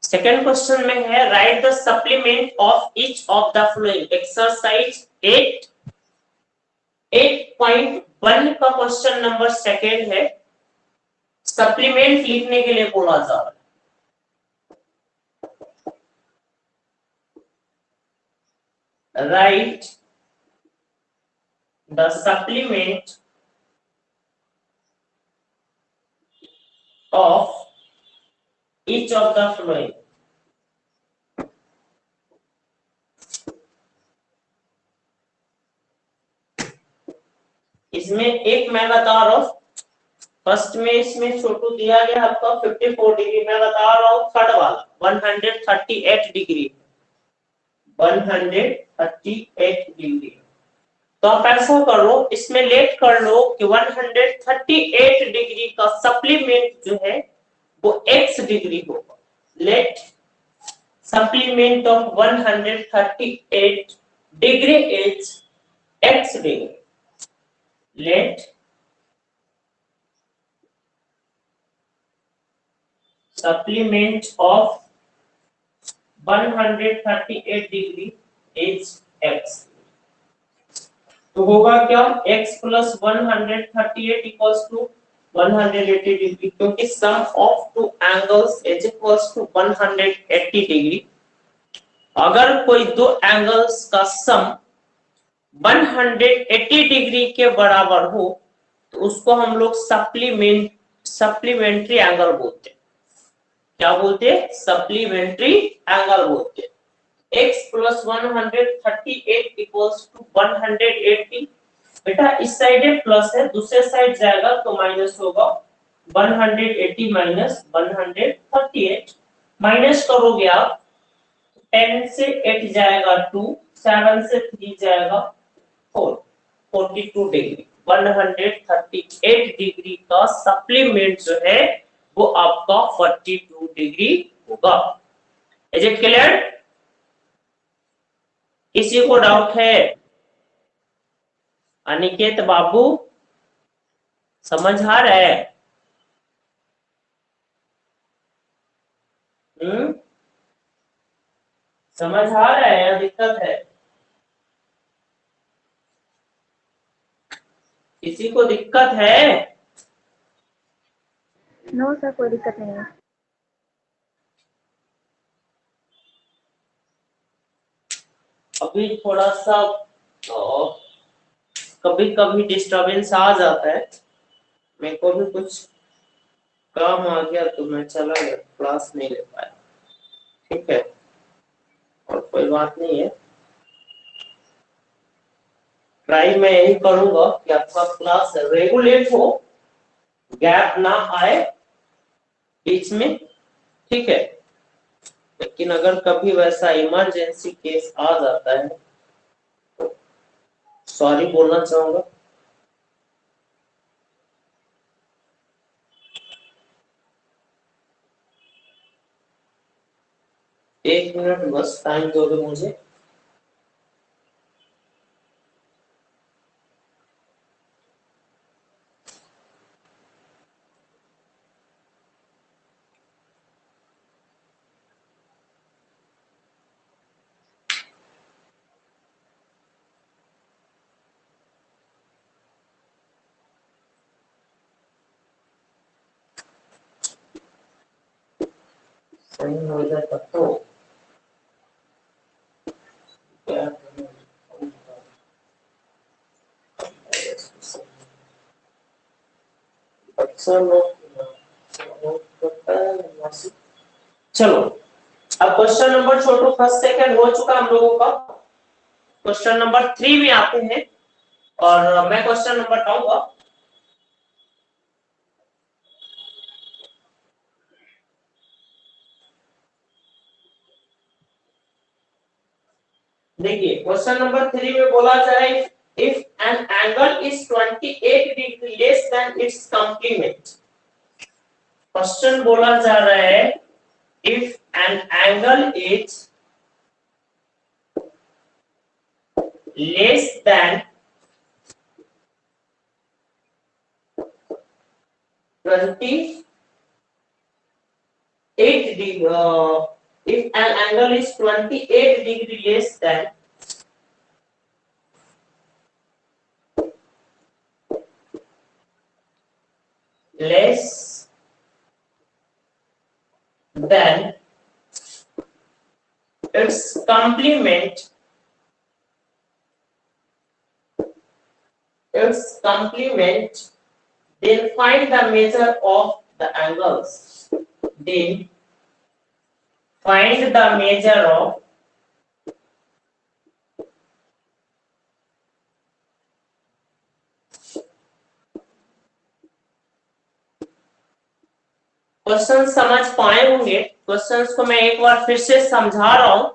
Second question में है right the supplement of each of the following. Exercise 8.1 का question number second है। Supplement लिखने के लिए बोला जा रहा है। Right the supplement of each of the following. इसमें एक मैं बता रहा हूं, फर्स्ट में इसमें छोटू दिया गया आपका 54 डिग्री, मैं बता रहा हूं थर्ड वाला 138 डिग्री, 138 डिग्री। तो आप ऐसा करो, इसमें लेट कर लो कि 138 डिग्री का सप्लीमेंट जो है वो x डिग्री होगा। Let supplement of 138 degree is x degree. Let supplement of 138 degree is x। तो होगा क्या, x plus 138 equals to 180 degree, क्योंकि sum of two angles is equals to 180 degree. अगर कोई दो एंगल्स का सम 180 डिग्री के बराबर हो तो उसको हम लोग सप्लीमेंट्री एंगल बोलते हैं। क्या बोलते हैं? सप्लीमेंट्री एंगल बोलते हैं। x plus 138 equals to 180। बेटा इस साइड है प्लस है, दूसरे साइड जाएगा तो माइनस होगा। 180 माइनस 138, माइनस करोगे आप 10 से 8 जाएगा 2, 7 से 3 जाएगा 4, 42 डिग्री। 138 डिग्री का सप्लीमेंट जो है वो आपका 42 डिग्री होगा। Is it clear? किसी को डाउट है? अनिकेत बाबू समझ आ रहा है? समझ आ रहा है या दिक्कत है? किसी को दिक्कत है? नो सर, कोई दिक्कत नहीं है। अभी थोड़ा सा कभी कभी डिस्टरबेंस आ जाता है, मेरे को भी कुछ काम आ गया तो मैं चला गया, क्लास नहीं ले पाया। ठीक है, और कोई बात नहीं है। ट्राई मैं यही करूंगा कि आपका क्लास रेगुलेट हो, गैप ना आए बीच में। ठीक है, लेकिन अगर कभी वैसा इमरजेंसी केस आ जाता है तो सॉरी बोलना चाहूंगा। एक मिनट बस टाइम दोगे मुझे? सही हो जाए तब तो क्या अच्छा लोग। चलो अब क्वेश्चन नंबर छोटू फर्स्ट सेकंड हो चुका हम लोगों का। क्वेश्चन नंबर 3 में आते हैं और मैं क्वेश्चन नंबर बताऊंगा। देखिए क्वेश्चन नंबर 3 में बोला जा रहा है if an angle is 28 degree less than its complement. Question बोला जा रहा है if an angle is less than 28 degree if an angle is 28 degree less than its complement, then find the measure of the angles. Then find the measure of question समझ पाए होंगे। Questions को मैं एक बार फिर से समझा रहा हूं,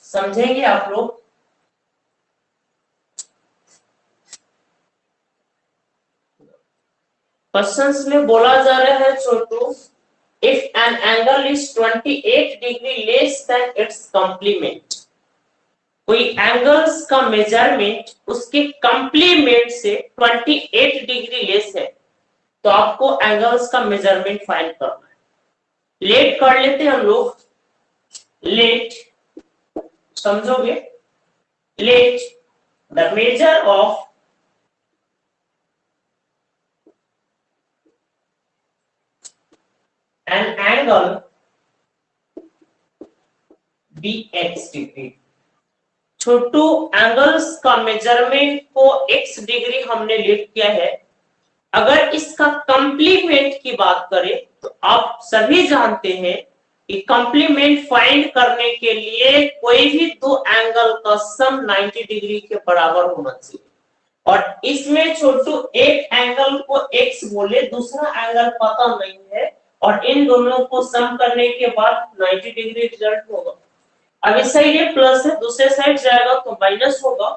समझेंगे आप लोग। क्वेश्चंस में बोला जा रहा है Chhotu, if an angle is 28 degree less than its complement, कोई एंगल्स का मेजरमेंट उसके कंप्लीमेंट से 28 डिग्री लेस है, तो आपको एंगल्स का मेजरमेंट फाइंड करना है। लेट कर लेते हैं हम लोग। लेट, समझोगे? Let the measure of an angle be x degree. छोटू, एंगल्स का मेजरमेंट को x डिग्री हमने लेट किया है। अगर इसका कंप्लीमेंट की बात करें तो आप सभी जानते हैं कि कंप्लीमेंट फाइंड करने के लिए कोई भी दो एंगल का सम 90 डिग्री के बराबर होना चाहिए। और इसमें छोटू एक एंगल को x बोले, दूसरा एंगल पता नहीं है, और इन दोनों को सम करने के बाद 90 डिग्री रिजल्ट होगा। अब इस साइड ये प्लस है, दूसरे साइड जाएगा तो माइनस होगा।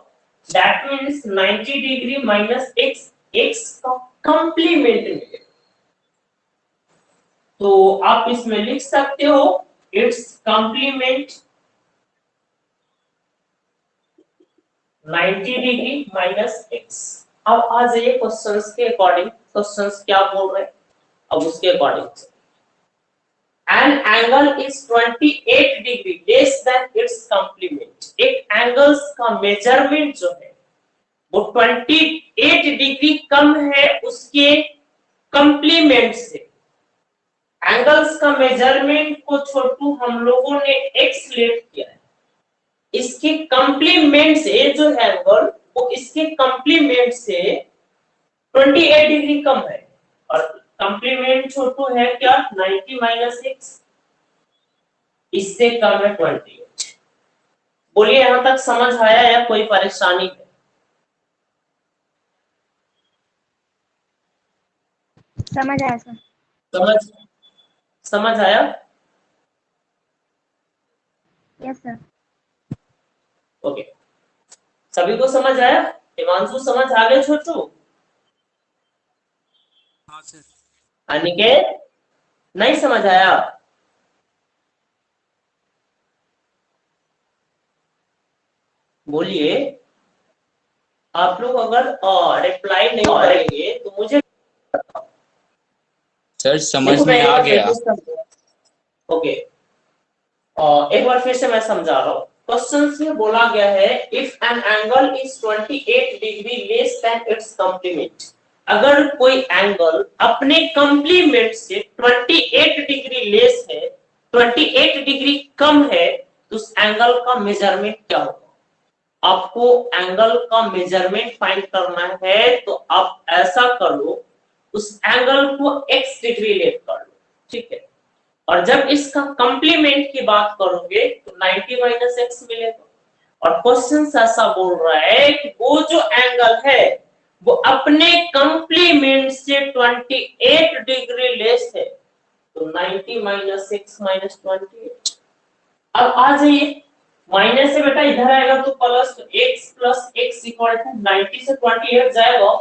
That means 90 degree minus x, x का कंप्लीमेंट मिलेगा। तो आप इसमें लिख सकते हो it's complement 90 degree minus x। अब आ जाइए क्वेश्चंस के अकॉर्डिंग, क्वेश्चंस क्या बोल रहे हैं अब उसके according. An angle is 28 degree less than its complement। एक एंगल्स का मेजरमेंट जो है वो 28 डिग्री कम है उसके कंप्लीमेंट से। एंगल्स का मेजरमेंट को छोटू हम लोगों ने x लेट किया है, इसके कंप्लीमेंट से जो है एंगल वो इसके कंप्लीमेंट से 28 डिग्री कम है, और कंप्लीमेंट छोटू है क्या 90 माइनस x, इससे कम है 28। बोलिए यहां तक समझ आया या कोई परेशानी है? समझ आया सर। समझ समझ आया? Yes sir. ओके, सभी को समझ आया? हिमांशु समझ आ गए छोटू? हाँ सर। अनिकेत नहीं समझ आया? बोलिए। आप लोग अगर रिप्लाई नहीं करेंगे तो मुझे सर समझ में आ गया। ओके, एक बार फिर से मैं समझा रहा हूँ। क्वेश्चन में बोला गया है if an angle is 28 degree less than its complement, अगर कोई एंगल अपने कंप्लीमेंट से 28 डिग्री लेस है, 28 डिग्री कम है, तो उस एंगल का मेजरमेंट क्या होगा? आपको एंगल का मेजरमेंट फाइंड करना है, तो आप ऐसा करो, उस एंगल को x डिग्री लेट कर लो, ठीक है। और जब इसका कंप्लीमेंट की बात करोगे तो 90 माइनस एक्स मिलेगा। और क्वेश्चन ऐसा बोल रहा है कि वो जो एंगल है वो अपने कंप्लीमेंट से 28 डिग्री लेस है, तो 90 माइनस एक्स माइनस 28। अब आ जाइए, माइनस से बेटा इधर आएगा तो प्लस, तो x plus x equal to 90 से 28 जाएगा,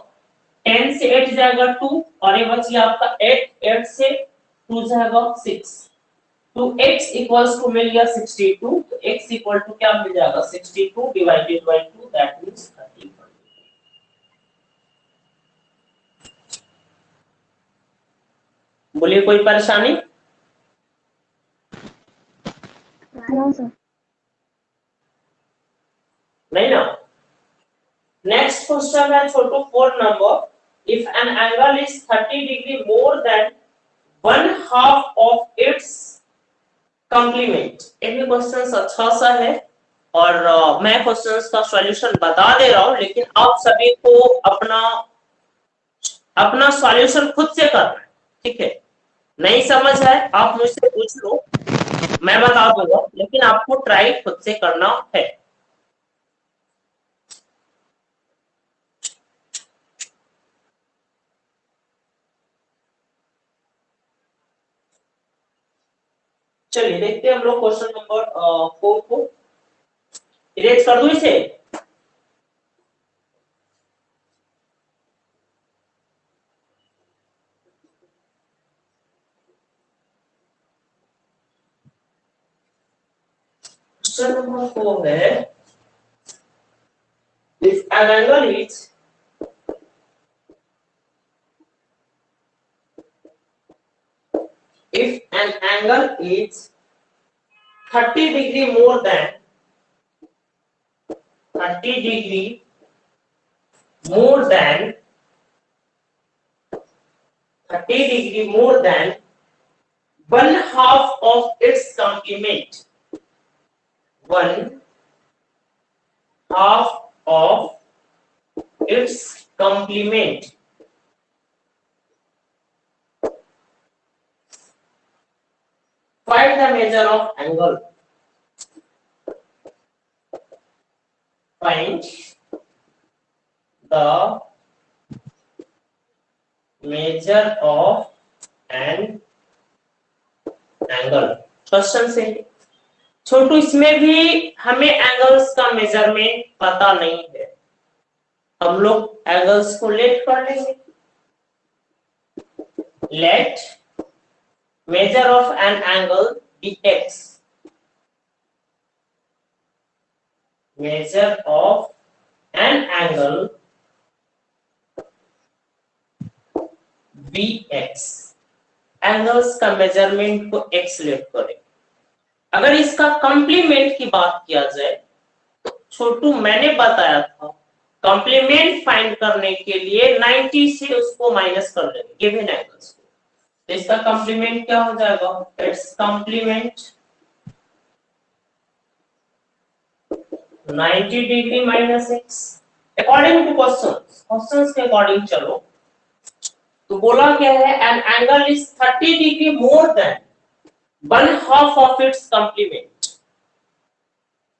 10 से 8 जाएगा 2, और ये बची आपका 8 से 2 जाएगा 6, तो x इक्वल्स टू मिल गया 62, तो x इक्वल टू क्या मिल जाएगा 62 डिवाइडेड बाय 2, दैट मींस 30। बोलिए कोई परेशानी? No sir. नहीं ना। नेक्स्ट क्वेश्चन है छोटू 4 number. If an angle is 30 degree more than 1/2 of its complement. ये क्वेश्चन अच्छा सा है और मैं क्वेश्चंस का सॉल्यूशन बता दे रहा हूं, लेकिन आप सभी को अपना अपना सॉल्यूशन खुद से करना है, ठीक है। नहीं समझ है आप मुझसे पूछ लो, मैं बता दूंगा, लेकिन आपको ट्राई खुद से करना है। चलिए देखते हैं हम लोग क्वेश्चन नंबर 4 को। इरेज कर दूं इसे। क्वेश्चन नंबर 4 है, if an angle is if an angle is 30 degree more than 30 degree more than 30 degree more than 1/2 of its complement, 1/2 of its complement, find the measure of angle. Find the measure of an angle। Question से छोटू, इसमें भी हमें angles का measurement पता नहीं है, हम लोग एंगल्स को लेट कर लेंगे। Let measure of an angle dx, measure of an angle bx, angles का मेजरमेंट को x लेट करें। अगर इसका कंप्लीमेंट की बात किया जाए तो छोटू मैंने बताया था, कंप्लीमेंट फाइंड करने के लिए 90 से उसको माइनस कर लेंगे गिवन एंगल्स को। तो इसका कंप्लीमेंट क्या हो जाएगा, it's complement 90 degree minus x according two questions के अकॉर्डिंग चलो। तो बोला क्या है, an angle is 30 degree more than 1/2 of its complement.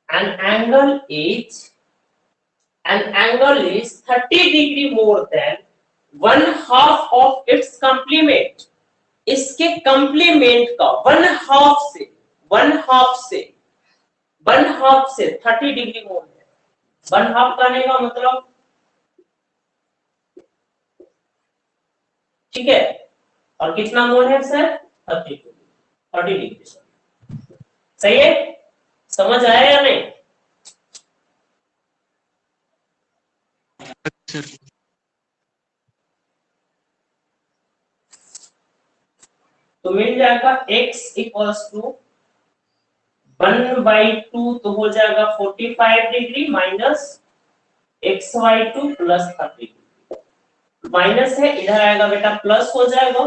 An angle is 30 degree more than 1/2 of its complement. इसके कंप्लीमेंट का 1/2 से 30 डिग्री मोर है। 1/2 करने का मतलब, ठीक है, और कितना मोल है सर, 30 डिग्री। सही है, समझ आया या नहीं? तो मिल जाएगा x इक्वल्स टू 1/2, तो हो जाएगा 45 degree minus xy2 plus 30 degree. Minus है, इधर आएगा बेटा प्लस हो जाएगा,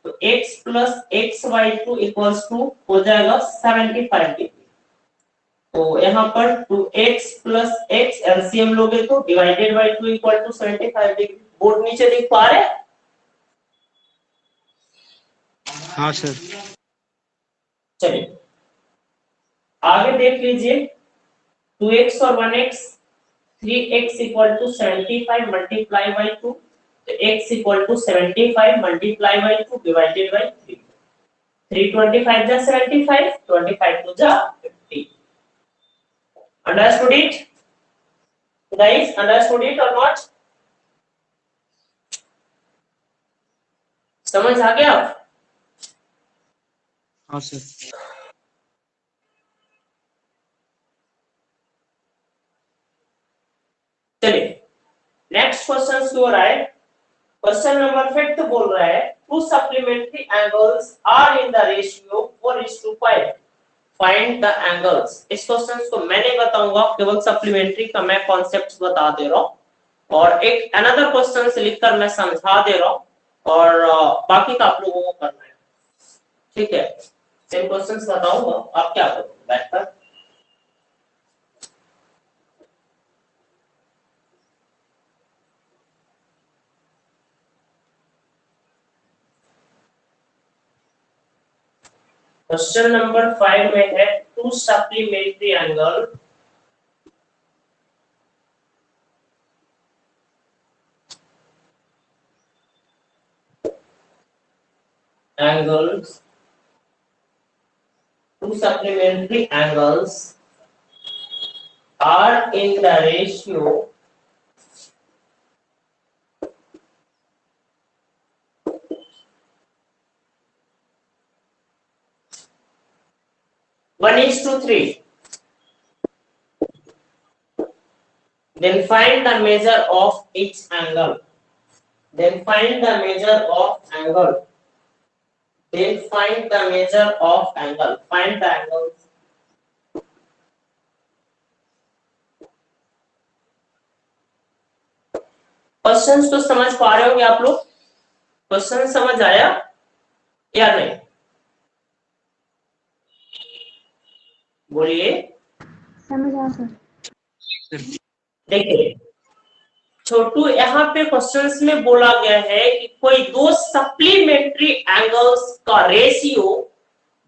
तो x plus xy2 equals to हो जाएगा 75 डिग्री। तो यहाँ पर 2x प्लस x एलसीएम लोगे तो divided by 2 equal to 75 degree. Board नीचे देख पा रहे? हाँ सर। चलिए आगे देख लीजिए, 2x और 1x, 3x equal to 75 multiply by 2, तो x equal to 75 multiply by 2 divided by 3। 325 जा 75, 25 to जा 50। Understood it? Guys, understood it or not? समझ आ गया? हाँ सर। चलिए नेक्स्ट क्वेश्चन की ओर आए। क्वेश्चन नंबर 5 बोल रहा है, two supplementary angles are in the ratio 4:5। Find the angles. इस क्वेश्चन को मैं नहीं बताऊंगा, केवल सप्लीमेंट्री का मैं कॉन्सेप्ट बता दे रहा हूं और एक अनदर क्वेश्चन से लिखकर मैं समझा दे रहा हूं और बाकी का आप लोगों को करना है, ठीक है। सेम क्वेश्चंस बताऊंगा, आप क्या करोगे बैठकर। क्वेश्चन नंबर 5 में है two supplementary angle angles, two supplementary angles are in the ratio 1:3. Then find the measure of each angle. Then find the measure of angle. Then find the measure of angle. Find the angle. Questions तो समझ पा रहे होंगे आप लोग? Question समझ आया या नहीं? बोलिए। समझ आया सर। देखिए छोटू, यहाँ पे क्वेश्चंस में बोला गया है कि कोई दो सप्लीमेंट्री एंगल्स का रेशियो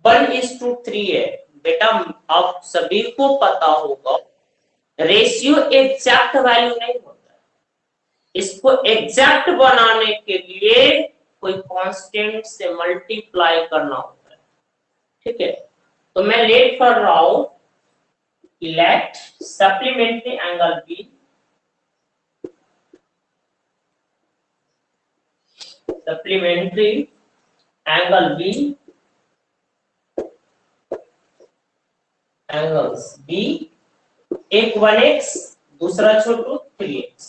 1:3 है। बेटा आप सभी को पता होगा रेशियो एग्जैक्ट वैल्यू नहीं होता है, इसको एग्जैक्ट बनाने के लिए कोई कांस्टेंट से मल्टीप्लाई करना होता है, ठीक है। तो मैं लेट कर रहा हूं कि let supplementary angle be supplementary angle B, angles B, एक 1x दूसरा छोटू 3x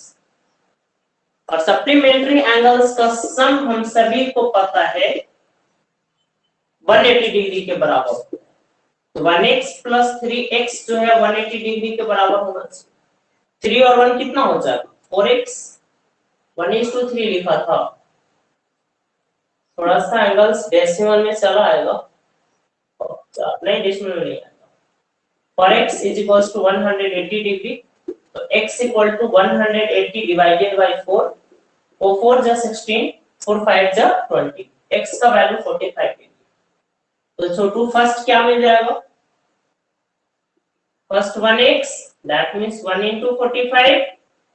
और सप्लीमेंट्री एंगल्स का सम हम सभी को पता है 180 डिग्री के बराबर होता है। तो 1x प्लस 3x जो है 180 डिग्री के बराबर होना चाहिए। 3 और 1 कितना हो जाएगा 4x, 1:3 लिखा था, थोड़ा सा एंगल्स डेसिमल में चला आएगा, नहीं डेसिमल में नहीं आएगा। For x is equals to 180 degree, तो x equal to 180 divided by 4, 4 जा 16, 4 5 जा 20, x का वैल्यू 45 डिग्री। तो छोटू फर्स्ट क्या मिल जाएगा? First 1x, that means 1 into 45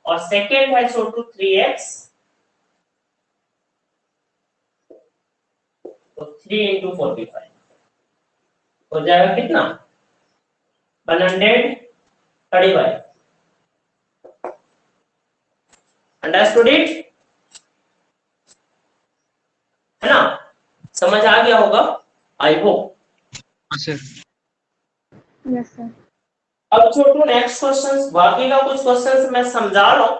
और सेकेंड है छोटू 3x, तो 3 into 45 हो जाएगा कितना 135। अंडरस्टूड इट, है ना? समझ आ गया होगा आई होप। हाँ सर। Yes sir. अब छोटू नेक्स्ट क्वेश्चन, बाकी का कुछ क्वेश्चन मैं समझा रहा हूं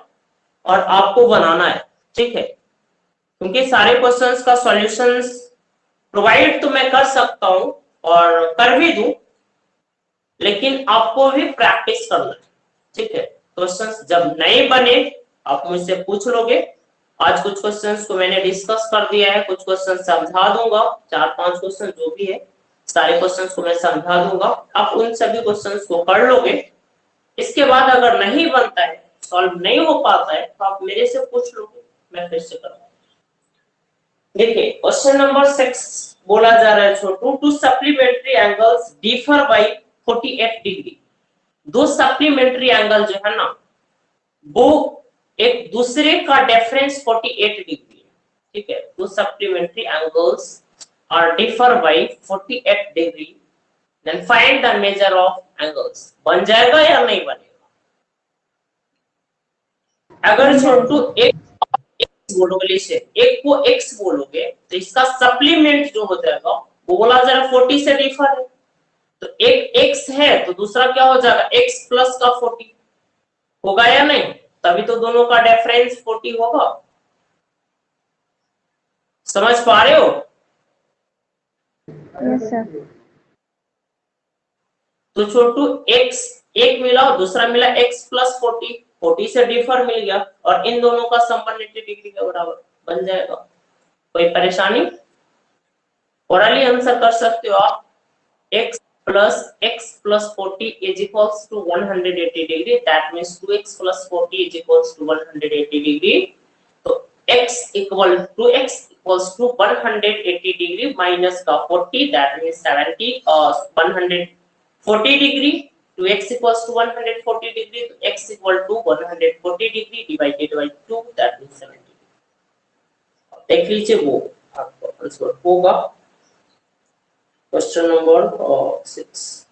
और आपको बनाना है, ठीक है। क्योंकि सारे क्वेश्चंस का सॉल्यूशंस प्रोवाइड तो मैं कर सकता हूं और कर भी दूं, लेकिन आपको भी प्रैक्टिस करना है, ठीक है। क्वेश्चंस जब नहीं बने आप मुझसे पूछ लोगे। आज कुछ क्वेश्चंस को मैंने डिस्कस कर दिया है, कुछ क्वेश्चन समझा दूंगा, 4-5 क्वेश्चन जो भी है सारे क्वेश्चंस को मैं समझा दूंगा, आप उन सभी क्वेश्चंस को कर लोगे। इसके बाद अगर नहीं बनता है, सॉल्व नहीं हो पाता है, तो आप मेरे से पूछ लोगे, मैं फिर से करूंगा। देखिए क्वेश्चन नंबर 6 बोला जा रहा है Chhotu, two supplementary angles differ by 48 degree. दो सप्लीमेंट्री एंगल जो है ना वो एक दूसरे का डिफरेंस 48 डिग्री है, ठीक है। दो supplementary angles are differ by 48 degree, then find the measure of angles. बन जाएगा या नहीं बनेगा? अगर छोटू एक बोलोगे, से एक को x बोलोगे तो इसका सप्लीमेंट जो हो जाएगा वो बोला जा रहा है 40 से डिफर है, तो एक x है तो दूसरा क्या हो जाएगा x प्लस का 40 होगा या नहीं? तभी तो दोनों का डिफरेंस 40 होगा। समझ पा रहे हो? Yes sir. तो छोटू x एक मिला और दूसरा मिला x प्लस 40, 40 से डिफर मिल गया और इन दोनों का सम 180 डिग्री के बराबर बन जाएगा। कोई परेशानी? ओरली आंसर कर सकते हो आप। x plus 40 is equals to 180 degree, that means 2x plus 40 is equals to 180 degree. तो x equals to 180 degree minus का 40, that means 70 140 degree, to x equals to 140 degree, तो x equal to 140 degree divided by 2, that means 70। देख लीजिए वो आपको answer होगा। Question number 6,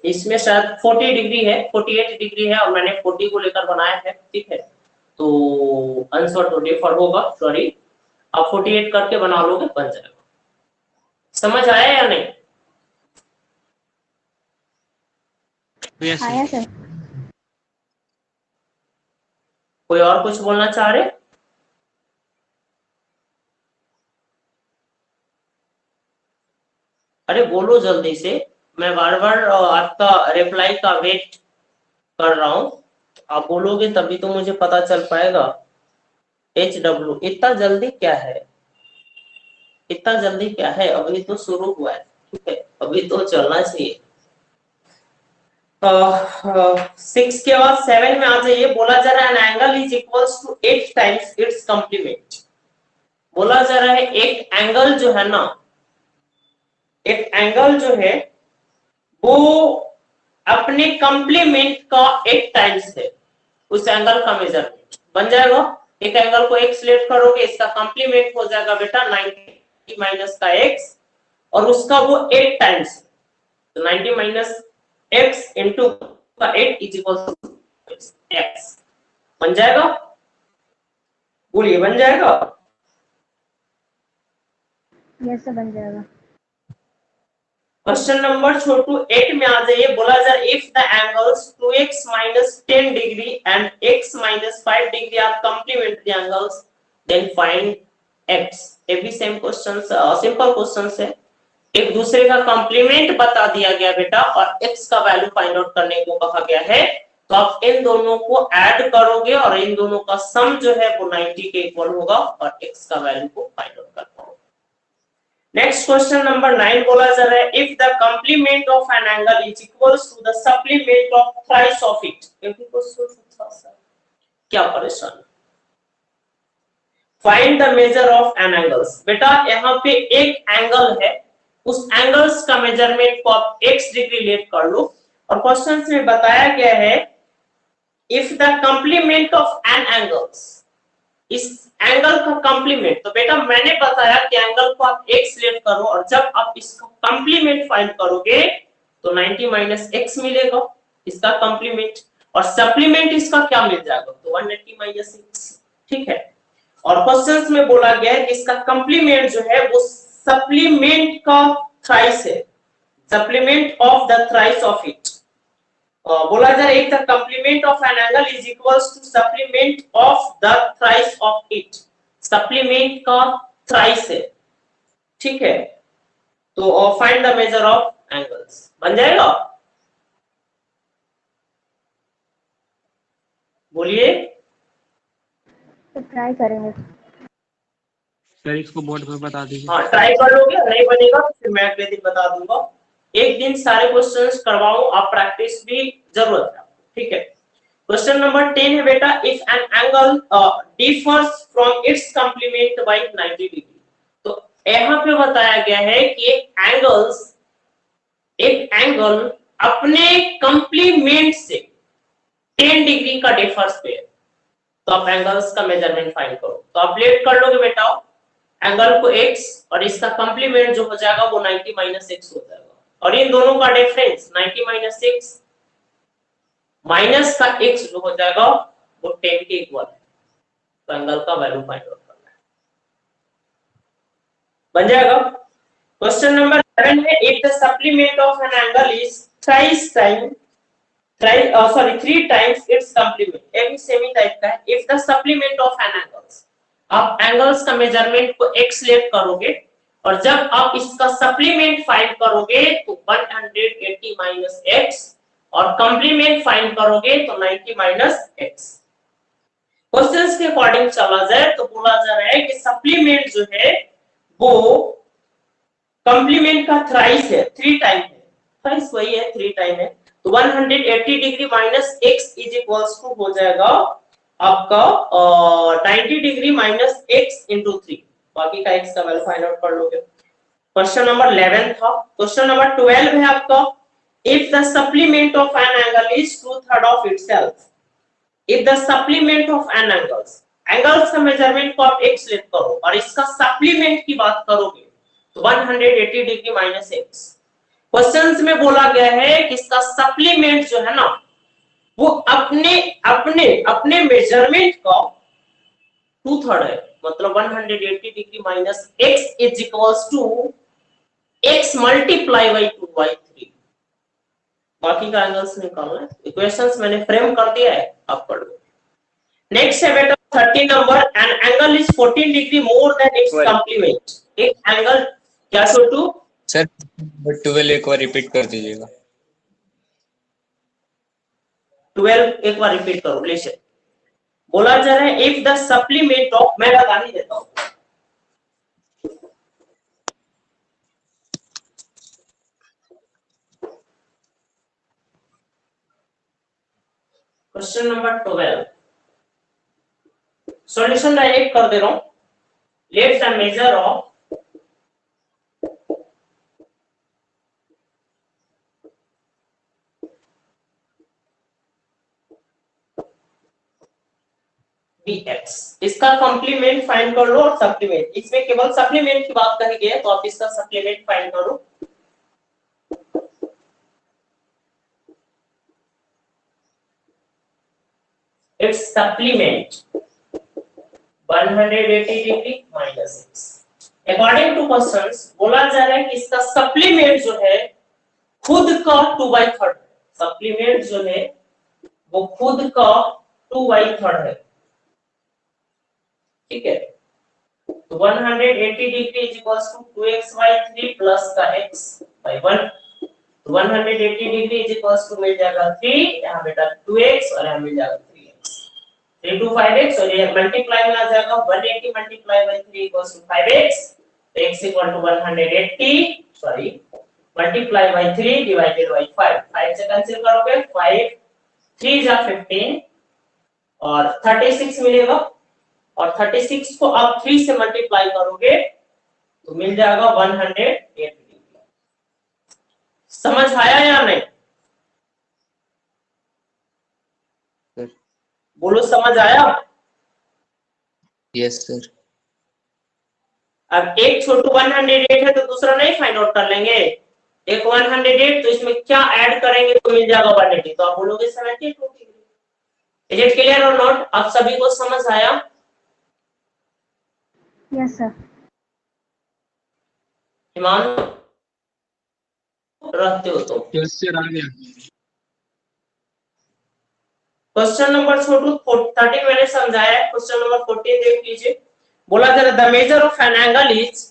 इसमें शायद 40 डिग्री है, 48 डिग्री है और मैंने 40 को लेकर बनाया है, ठीक है, तो आंसर तो डिफर होगा, सॉरी, आप 48 करके बना लोगे, बन जाएगा। समझ आया या नहीं? आया सर। कोई और कुछ बोलना चाह रहे? अरे बोलो जल्दी से, मैं बार बार आपका रिप्लाई का वेट कर रहा हूं, आप बोलोगे तभी तो मुझे पता चल पाएगा। HW इतना जल्दी क्या है, इतना जल्दी क्या है, अभी तो शुरू हुआ है, ठीक है, अभी तो चलना चाहिए। 6 के बाद 7 में आ जाइए। बोला जा रहा है an angle is equals to 8 times its complement. बोला जा रहा है एक एंगल जो है ना, एक एंगल जो है वो अपने कंप्लीमेंट का 8 टाइम्स है, उस एंगल का मेजरमेंट बन जाएगा। एक एंगल को x लेट करोगे, इसका कंप्लीमेंट हो जाएगा बेटा 90 माइनस का x और उसका वो 8 टाइम्स, तो 90 माइनस x इंटू का 8 इज इक्वल टू x बन जाएगा। बोलिए बन जाएगा? यस सर, बन जाएगा। क्वेश्चन नंबर छोटू 8 में आ जाइए। बोला जा if the angles 2x minus 10 degree and x minus 5 degree are complementary angles, then find x। ये भी सेम क्वेश्चन, सिंपल क्वेश्चन है, एक दूसरे का कंप्लीमेंट बता दिया गया बेटा और x का वैल्यू फाइंड आउट करने को कहा गया है, तो आप इन दोनों को ऐड करोगे और इन दोनों का सम जो है वो 90 के इक्वल होगा और x का वैल्यू को फाइंड आउट कर पाओगे। नेक्स्ट क्वेश्चन नंबर 9 बोला जा रहा है if the complement of an angle is equals to the supplement of thrice of it. क्या परेशान? Find the measure of an angles. बेटा यहाँ पे एक एंगल है, उस एंगल्स का मेजरमेंट को आप x डिग्री लेट कर लो और क्वेश्चन में बताया गया है if the complement of an angles, इस एंगल का कंप्लीमेंट, तो बेटा मैंने बताया कि एंगल को आप x लेट करो और जब आप इसका कंप्लीमेंट फाइंड करोगे तो 90 माइनस x मिलेगा इसका कंप्लीमेंट और सप्लीमेंट इसका क्या मिल जाएगा, तो 180 माइनस x, ठीक है। और क्वेश्चंस में बोला गया है कि इसका कंप्लीमेंट जो है वो सप्लीमेंट का थ्राइस है, supplement of the thrice of it. बोला जा रहा है the complement of an angle is equals to supplement of the thrice of it. Supplement का थ्राइस है, ठीक है, तो find the measure of angles बन जाएगा। बोलिए। तो ट्राई करेंगे। सर इसको बोर्ड पे बता दीजिए। हाँ ट्राई कर लोगे, नहीं बनेगा तो फिर मैं अगले दिन बता दूंगा। एक दिन सारे क्वेश्चंस करवाओ, आप प्रैक्टिस भी जरूरत है, ठीक है। क्वेश्चन नंबर 10 है बेटा if an angle differs from its complement by 90 degree. तो यहाँ पे बताया गया है कि एक एंगल अपने कंप्लीमेंट से 10 डिग्री का डिफर्स पे, तो आप एंगल्स का मेजरमेंट फाइंड करो। तो आप लेट कर लोगे बेटा एंगल को x और इसका कंप्लीमेंट जो हो जाएगा वो 90 माइनस x हो जाएगा और इन दोनों का डिफरेंस 90 माइनस x माइनस का x जो हो जाएगा वो 10 के इक्वल है, तो एंगल का वैल्यू फाइंड आउट करना है, बन जाएगा। क्वेश्चन नंबर 11 है if the supplement of an angle is three times its complement. ये भी सेमी टाइप का है। If the supplement of an angles, आप एंगल्स का मेजरमेंट को x लेट करोगे और जब आप इसका सप्लीमेंट फाइंड करोगे तो 180 माइनस एक्स और कंप्लीमेंट फाइंड करोगे तो 90 माइनस एक्स। क्वेश्चंस के अकॉर्डिंग चला जाए तो बोला जा रहा है कि सप्लीमेंट जो है वो कंप्लीमेंट का थ्राइस है, 3 टाइम है, थ्राइस वही है 3 टाइम है, तो 180 degree minus x is equals to हो जाएगा आपका 90 डिग्री माइनस एक्स इंटू 3। बाकी का एक्स का वैल्यू फाइंड आउट कर लोगे। क्वेश्चन नंबर 11 था। क्वेश्चन नंबर 12 है आपका, if the supplement of an angle is 2/3 of itself, if the supplement of an angles का मेजरमेंट को आप एक्स लेट करो और इसका सप्लीमेंट की बात करोगे तो 180 डिग्री माइनस एक्स। क्वेश्चंस में बोला गया है कि इसका सप्लीमेंट जो है ना वो अपने अपने अपने मेजरमेंट का 2/3 है, मतलब 180 degree minus x is equals to x multiply by 2/3। बाकी का एंगल्स निकालना है, इक्वेशंस मैंने फ्रेम कर दिया है, आप पढ़ लो। नेक्स्ट है बेटा 13 number, N angle is 14 degree more then its complement. एक एंगल क्या छोटू सर 12 एक बार रिपीट कर दीजिएगा। 12 एक बार रिपीट करो प्लीज। बोला जा रहा है इफ द सप्लीमेंट ऑफ, मैं बता ही देता हूं, क्वेश्चन नंबर 12 सॉल्यूशन डायरेक्ट कर दे रहा हूं। Late the measure of bx, इसका कंप्लीमेंट फाइंड कर लो और सप्लीमेंट, इसमें केवल सप्लीमेंट की बात कही गई है तो आप इसका सप्लीमेंट फाइंड करो। It's supplement 180 degree minus x. According two questions बोला जा रहा है कि इसका सप्लीमेंट जो है खुद का 2/3 है। सप्लीमेंट जो है वो खुद का 2/3 है, ठीक है। तो 180 degree is equals to 2x/3 plus का x/1। तो 180 डिग्री इज इक्वल्स टू मिल जाएगा 3, यहाँ बेटा 2x और यहाँ मिल जाएगा 3x, 3 to 5x और ये मल्टीप्लाई में आ जाएगा 180 multiply by 3 equals to 5x, तो x equal to 180 sorry multiply by 3 divided by 5, 5 से कैंसिल करोगे 5 3 जा 15 और 36 मिलेगा और 36 को आप 3 से मल्टीप्लाई करोगे तो मिल जाएगा 108 डिग्री। समझ आया या नहीं? बोलो समझ आया? Yes sir. अब एक छोटू 108 है तो दूसरा नहीं फाइंड आउट कर लेंगे। एक 108 तो इसमें क्या ऐड करेंगे तो मिल जाएगा 180, तो आप बोलोगे 72 डिग्री। इज इट क्लियर और नॉट? आप सभी को समझ आया? Yes sir. ईमान रहते हो तो यस सर आ गया। क्वेश्चन नंबर छोटू 13 मैंने समझाया है, क्वेश्चन नंबर 14 देख लीजिए। बोला जा रहा है the measure of an angle is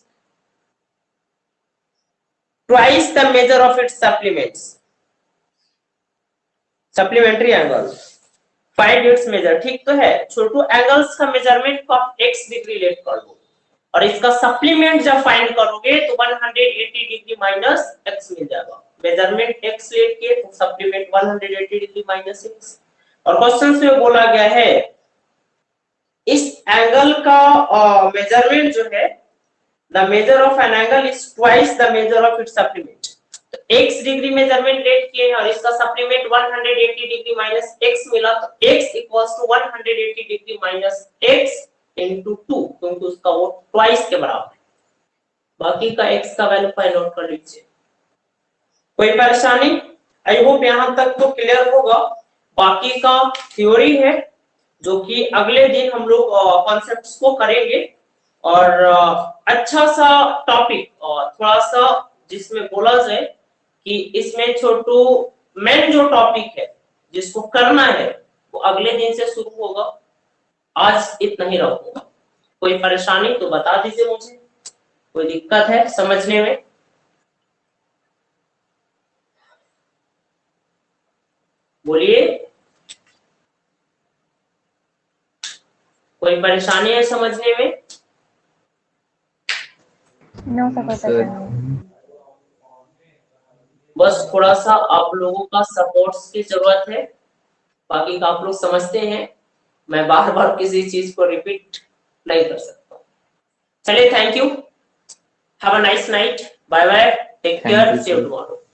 twice the measure of its supplements, supplementary angle, find its measure. ठीक तो है छोटू, एंगल्स का मेजरमेंट को आप x डिग्री लेट कर लो और इसका सप्लीमेंट जब फाइंड करोगे तो 180 डिग्री माइनस x मिल जाएगा। मेजरमेंट x लेट किए तो सप्लीमेंट 180 डिग्री माइनस x। और क्वेश्चन में बोला गया है इस एंगल का मेजरमेंट जो है the measure of an angle is twice the measure of it's supplement. तो x डिग्री मेजरमेंट लेट किए हैं और इसका सप्लीमेंट 180 डिग्री माइनस x मिला, तो x equals to 180 degree minus x into 2, क्योंकि उसका वो ट्वाइस के बराबर है। बाकी का x का वैल्यू फाइंड आउट कर लीजिए। कोई परेशानी? आई होप यहां तक तो क्लियर होगा। बाकी का थ्योरी है जो कि अगले दिन हम लोग कॉन्सेप्ट्स को करेंगे और अच्छा सा टॉपिक और थोड़ा सा जिसमें बोला जाए कि इसमें छोटू मेन जो टॉपिक है जिसको करना है वो अगले दिन से शुरू होगा। आज इतना ही रखूंगा। कोई परेशानी तो बता दीजिए मुझे। कोई दिक्कत है समझने में? बोलिए, कोई परेशानी है समझने में? नो सर, कोई सर। परेशानी नहीं। बस थोड़ा सा आप लोगों का सपोर्ट्स की जरूरत है, बाकी का आप लोग समझते हैं, मैं बार बार किसी चीज को रिपीट नहीं कर सकता। चलिए, thank you, have a nice night, bye bye, take Thank care, you, see you sir. Tomorrow.